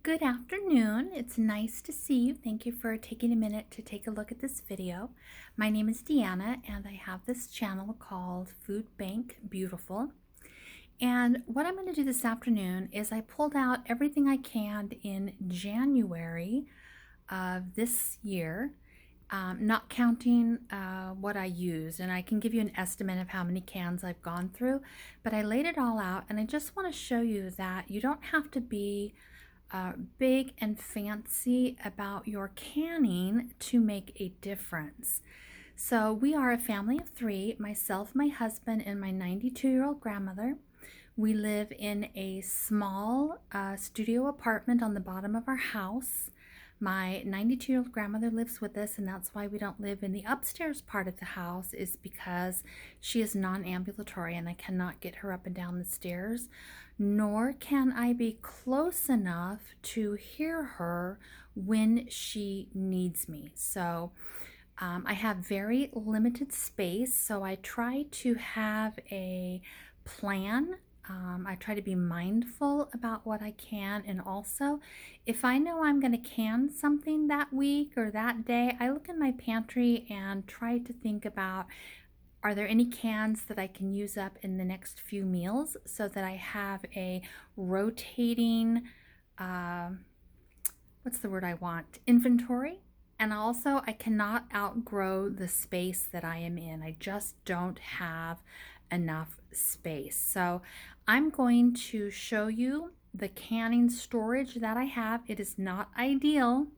Good afternoon. It's nice to see you. Thank you for taking a minute to take a look at this video. My name is Deanna and I have this channel called Food Bank Beautiful. And what I'm going to do this afternoon is I pulled out everything I canned in January of this year, not counting what I used. And I can give you an estimate of how many cans I've gone through, but I laid it all out and I just want to show you that you don't have to be big and fancy about your canning to make a difference. So we are a family of three, myself, my husband, and my 92-year-old grandmother. We live in a small studio apartment on the bottom of our house. My 92-year-old grandmother lives with us, and that's why we don't live in the upstairs part of the house, is because she is non-ambulatory and I cannot get her up and down the stairs, nor can I be close enough to hear her when she needs me. So I have very limited space, so I try to have a plan. I try to be mindful about what I can, and also if I know I'm going to can something that week or that day, I look in my pantry and try to think about, are there any cans that I can use up in the next few meals, so that I have a rotating, what's the word I want, inventory. And also I cannot outgrow the space that I am in. I just don't have enough space. So I'm going to show you the canning storage that I have. It is not ideal.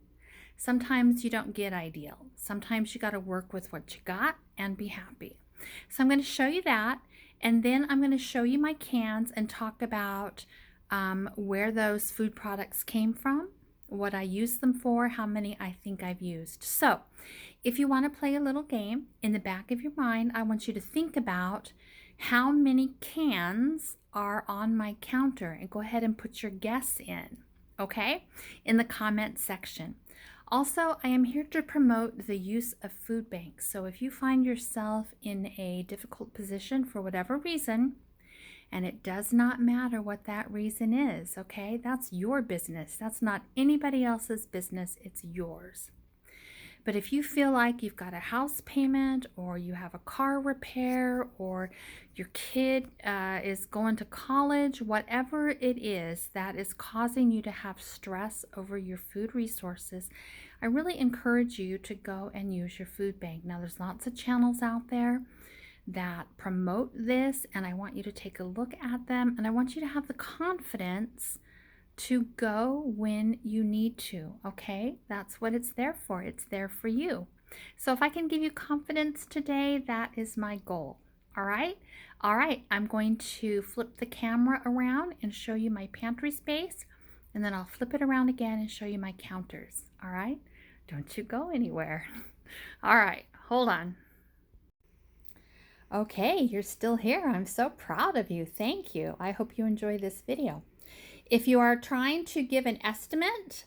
Sometimes you don't get ideal. Sometimes you got to work with what you got and be happy. So I'm going to show you that, and then I'm going to show you my cans and talk about where those food products came from, what I use them for, how many I think I've used. So if you want to play a little game, in the back of your mind, I want you to think about how many cans are on my counter, and go ahead and put your guess in, okay, in the comment section. Also, I am here to promote the use of food banks. So if you find yourself in a difficult position for whatever reason, and it does not matter what that reason is, okay? That's your business. That's not anybody else's business. It's yours. But if you feel like you've got a house payment, or you have a car repair, or your kid is going to college, whatever it is that is causing you to have stress over your food resources, I really encourage you to go and use your food bank. Now, there's lots of channels out there that promote this, and I want you to take a look at them, and I want you to have the confidence to go when you need to, okay? That's what it's there for. It's there for you. So if I can give you confidence today, that is my goal. All right? All right, I'm going to flip the camera around and show you my pantry space, and then I'll flip it around again and show you my counters. All right? Don't you go anywhere. All right, hold on. Okay, you're still here. I'm so proud of you. Thank you. I hope you enjoy this video. If you are trying to give an estimate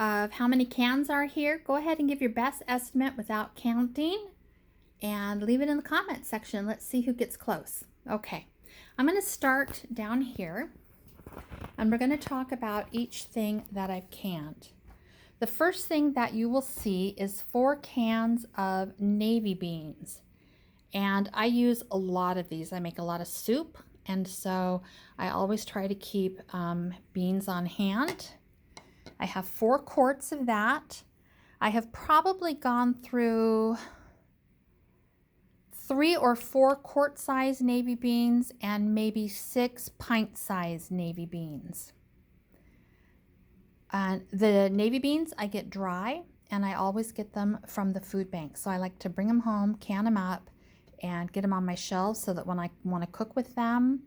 of how many cans are here, go ahead and give your best estimate without counting and leave it in the comment section. Let's see who gets close. Okay, I'm going to start down here, and we're going to talk about each thing that I've canned. The first thing that you will see is 4 cans of navy beans. And I use a lot of these. I make a lot of soup, and so I always try to keep beans on hand. I have 4 quarts of that. I have probably gone through 3 or 4 quart-size navy beans and maybe 6 pint-size navy beans. And the navy beans I get dry, and I always get them from the food bank. So I like to bring them home, can them up, and get them on my shelves so that when I want to cook with them,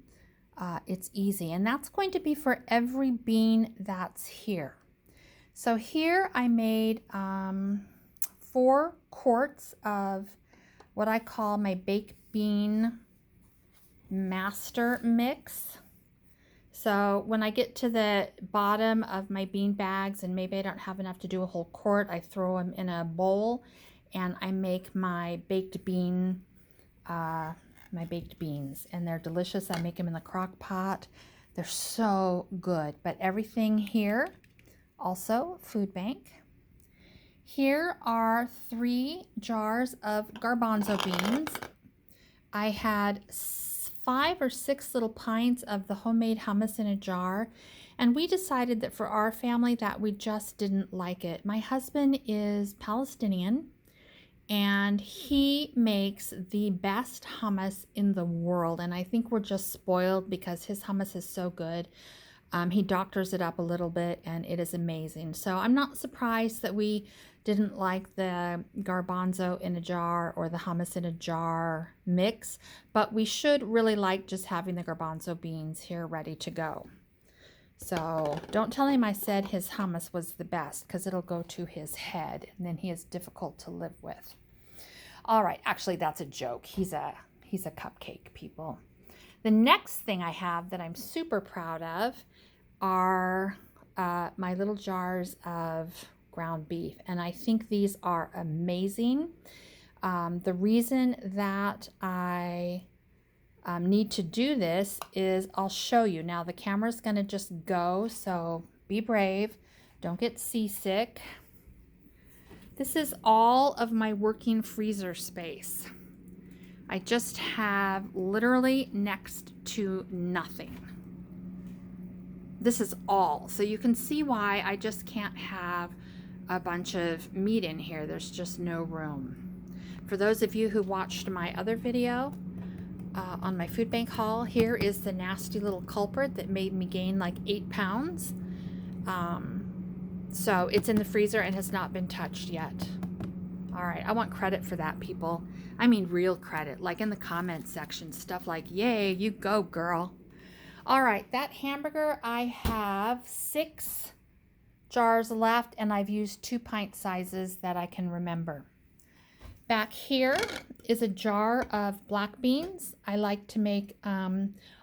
it's easy. And that's going to be for every bean that's here. So here I made 4 quarts of what I call my baked bean master mix. So when I get to the bottom of my bean bags, and maybe I don't have enough to do a whole quart, I throw them in a bowl and I make my baked beans, and they're delicious. I make them in the crock pot. They're so good. But everything here also food bank. Here are 3 jars of garbanzo beans. I had 5 or 6 little pints of the homemade hummus in a jar, and we decided that for our family that we just didn't like it. My husband is Palestinian, and he makes the best hummus in the world, and I think we're just spoiled because his hummus is so good. He doctors it up a little bit, and it is amazing. So I'm not surprised that we didn't like the garbanzo in a jar or the hummus in a jar mix, but we should really like just having the garbanzo beans here ready to go. So don't tell him I said his hummus was the best, because it'll go to his head, and then he is difficult to live with. All right, actually that's a joke. He's a cupcake, people. The next thing I have that I'm super proud of are my little jars of ground beef, and I think these are amazing. The reason that I need to do this is I'll show you. Now the camera's going to just go, so be brave. Don't get seasick. This is all of my working freezer space. I just have literally next to nothing. This is all. So you can see why I just can't have a bunch of meat in here. There's just no room. For those of you who watched my other video on my food bank haul, here is the nasty little culprit that made me gain like 8 pounds. So it's in the freezer and has not been touched yet. All right, I want credit for that, people. I mean real credit, like in the comment section, stuff like, yay, you go, girl. All right, that hamburger, I have 6 jars left, and I've used 2 pint sizes that I can remember. Back here is a jar of black beans. I like to make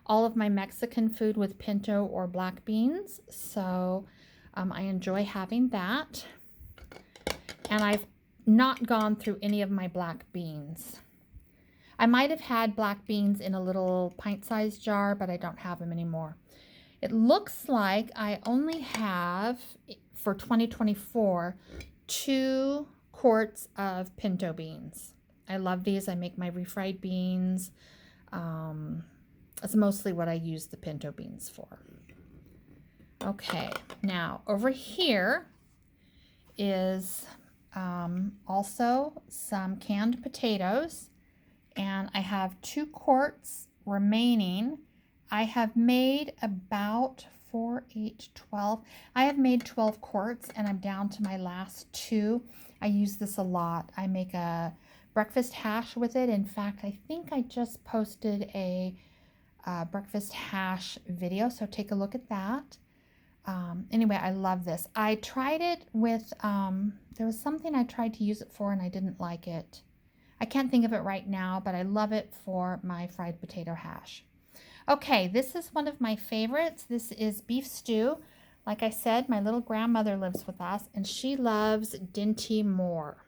all of my Mexican food with pinto or black beans, so I enjoy having that. And I've not gone through any of my black beans. I might have had black beans in a little pint-sized jar, but I don't have them anymore. It looks like I only have, for 2024, 2 quarts of pinto beans. I love these. I make my refried beans. That's mostly what I use the pinto beans for. Okay, now over here is also some canned potatoes, and I have 2 quarts remaining. I have made about 4, 8, 12. I have made 12 quarts, and I'm down to my last 2. I use this a lot. I make a breakfast hash with it. In fact, I think I just posted a breakfast hash video, so take a look at that. Anyway, I love this. I tried it with, there was something I tried to use it for and I didn't like it. I can't think of it right now, but I love it for my fried potato hash. Okay, this is one of my favorites. This is beef stew. Like I said, my little grandmother lives with us, and she loves Dinty Moore.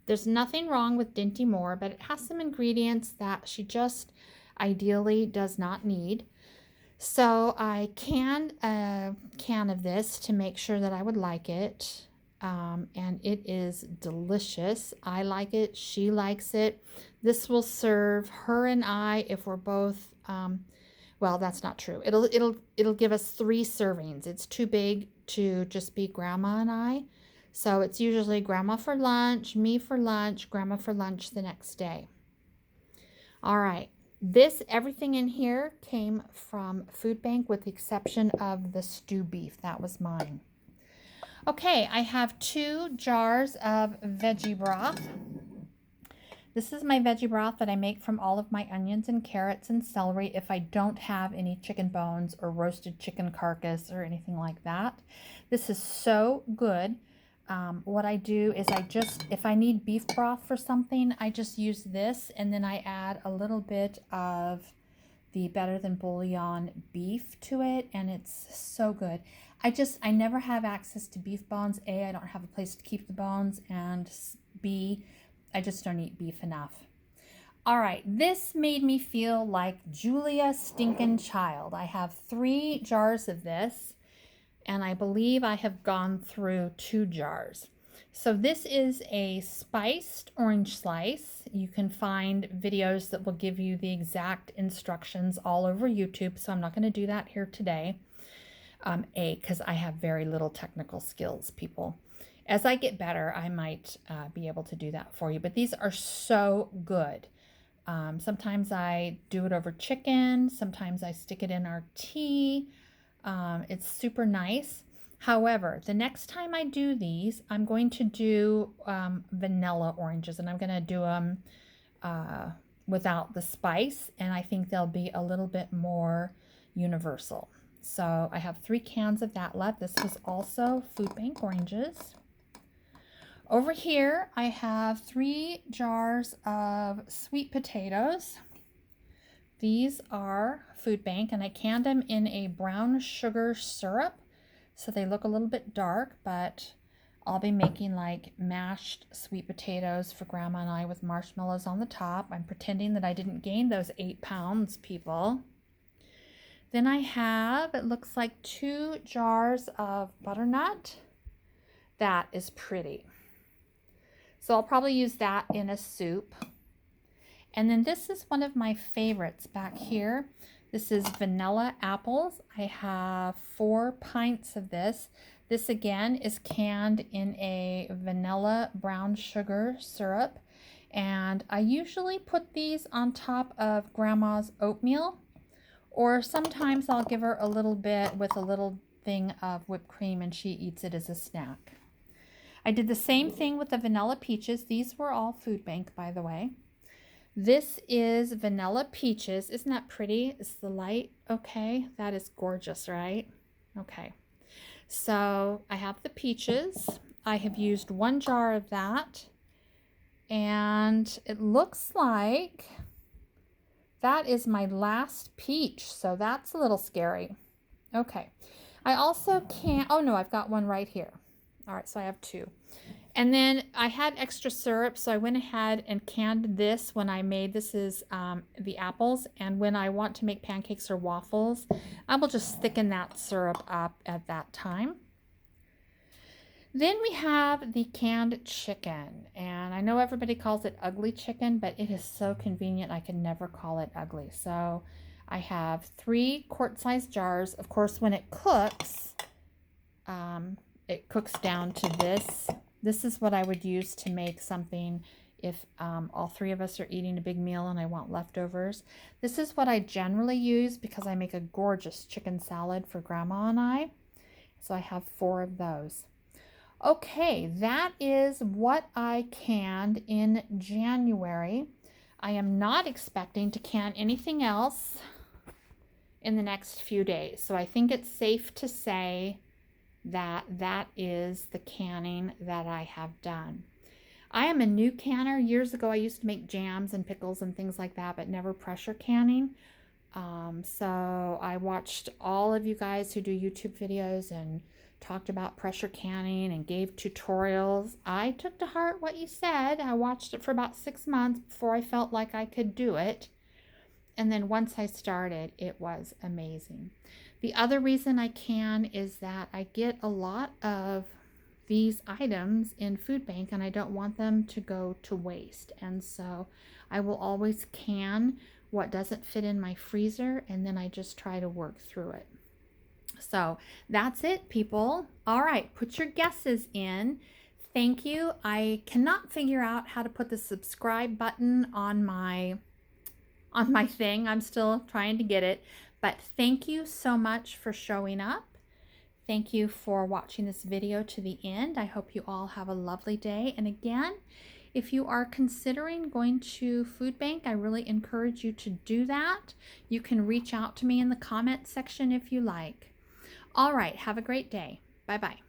There's nothing wrong with Dinty Moore, but it has some ingredients that she just ideally does not need. So I canned a can of this to make sure that I would like it. And it is delicious. I like it. She likes it. This will serve her and I if we're both, well, that's not true. It'll give us 3 servings. It's too big to just be Grandma and I. So it's usually Grandma for lunch, me for lunch, Grandma for lunch the next day. All right. Everything in here came from Food Bank with the exception of the stew beef. That was mine. Okay, I have 2 jars of veggie broth. This is my veggie broth that I make from all of my onions and carrots and celery if I don't have any chicken bones or roasted chicken carcass or anything like that. This is so good. What I do is if I need beef broth for something, I just use this, and then I add a little bit of the Better Than Bouillon beef to it, and it's so good. I never have access to beef bones. A, I don't have a place to keep the bones, and B, I just don't eat beef enough. All right, this made me feel like Julia Stinkin' Child. I have 3 jars of this, and I believe I have gone through 2 jars. So this is a spiced orange slice. You can find videos that will give you the exact instructions all over YouTube, so I'm not going to do that here today. Because I have very little technical skills, people. As I get better, I might be able to do that for you, but these are so good. Sometimes I do it over chicken. Sometimes I stick it in our tea. It's super nice. However, the next time I do these, I'm going to do vanilla oranges, and I'm going to do them without the spice, and I think they'll be a little bit more universal. So I have 3 cans of that left. This was also food bank oranges. Over here, I have 3 jars of sweet potatoes. These are food bank, and I canned them in a brown sugar syrup, so they look a little bit dark, but I'll be making like mashed sweet potatoes for Grandma and I with marshmallows on the top. I'm pretending that I didn't gain those 8 pounds, people. Then I have, it looks like 2 jars of butternut. That is pretty. So I'll probably use that in a soup. And then this is one of my favorites back here. This is vanilla apples. I have 4 pints of this. This again is canned in a vanilla brown sugar syrup. And I usually put these on top of Grandma's oatmeal. Or sometimes I'll give her a little bit with a little thing of whipped cream and she eats it as a snack. I did the same thing with the vanilla peaches. These were all food bank, by the way. This is vanilla peaches. Isn't that pretty? Is the light okay? That is gorgeous, right? Okay. So I have the peaches. I have used 1 jar of that. And it looks like that is my last peach, so that's a little scary. Okay. I also can't, oh no, I've got one right here. All right, so I have 2. And then I had extra syrup, so I went ahead and canned this when I made, this is the apples, and when I want to make pancakes or waffles, I will just thicken that syrup up at that time. Then we have the canned chicken, and I know everybody calls it ugly chicken, but it is so convenient I can never call it ugly. So I have 3 quart-sized jars. Of course, when it cooks down to this. This is what I would use to make something if all 3 of us are eating a big meal and I want leftovers. This is what I generally use because I make a gorgeous chicken salad for Grandma and I. So I have 4 of those. Okay, that is what I canned in January. I am not expecting to can anything else in the next few days. So I think it's safe to say that that is the canning that I have done. I am a new canner. Years ago, I used to make jams and pickles and things like that, but never pressure canning. So I watched all of you guys who do YouTube videos and talked about pressure canning and gave tutorials. I took to heart what you said. I watched it for about 6 months before I felt like I could do it. And then once I started, it was amazing. The other reason I can is that I get a lot of these items in food bank and I don't want them to go to waste. And so I will always can what doesn't fit in my freezer, and then I just try to work through it. So that's it, people. All right, put your guesses in. Thank you. I cannot figure out how to put the subscribe button on my thing. I'm still trying to get it, but thank you so much for showing up. Thank you for watching this video to the end. I hope you all have a lovely day. And again, if you are considering going to food bank, I really encourage you to do that. You can reach out to me in the comment section if you like. All right, have a great day. Bye-bye.